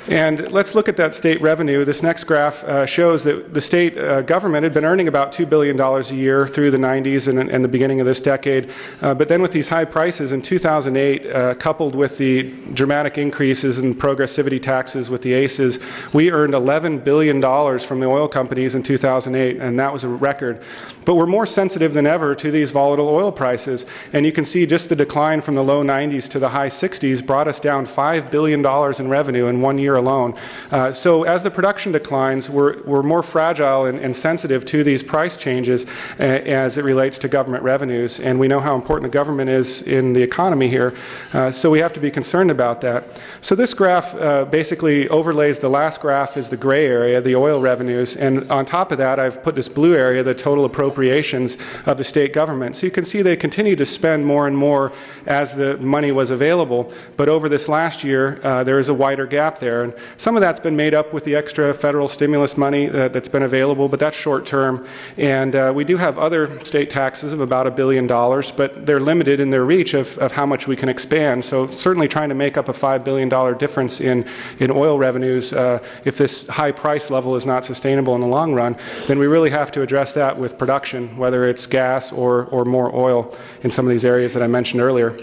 And let's look at that state revenue. This next graph shows that the state government had been earning about $2 billion a year through the 90s and the beginning of this decade. But then with these high prices in 2008, coupled with the dramatic increases in progressivity taxes with the ACEs, we earned $11 billion from the oil companies in 2008, and that was a record. But we're more sensitive than ever to these volatile oil prices. And you can see just the decline from the low 90s to the high 60s brought us down $5 billion in revenue in 1 year alone. So as the production declines, we're more fragile and sensitive to these price changes as it relates to government revenues. And we know how important the government is in the economy here. So we have to be concerned about that. So this graph basically overlays the last graph is the gray area, the oil revenues. And on top of that, I've put this blue area, the total appropriations of the state government. So you can see they continue to spend more and more as the money was available. But over this last year, there is a wider gap there. And some of that's been made up with the extra federal stimulus money that's been available, but that's short term. And we do have other state taxes of about $1 billion, but they're limited in their reach of how much we can expand. So certainly trying to make up a $5 billion difference in oil revenues, if this high price level is not sustainable in the long run, then we really have to address that with production, whether it's gas or more oil in some of these areas that I mentioned earlier.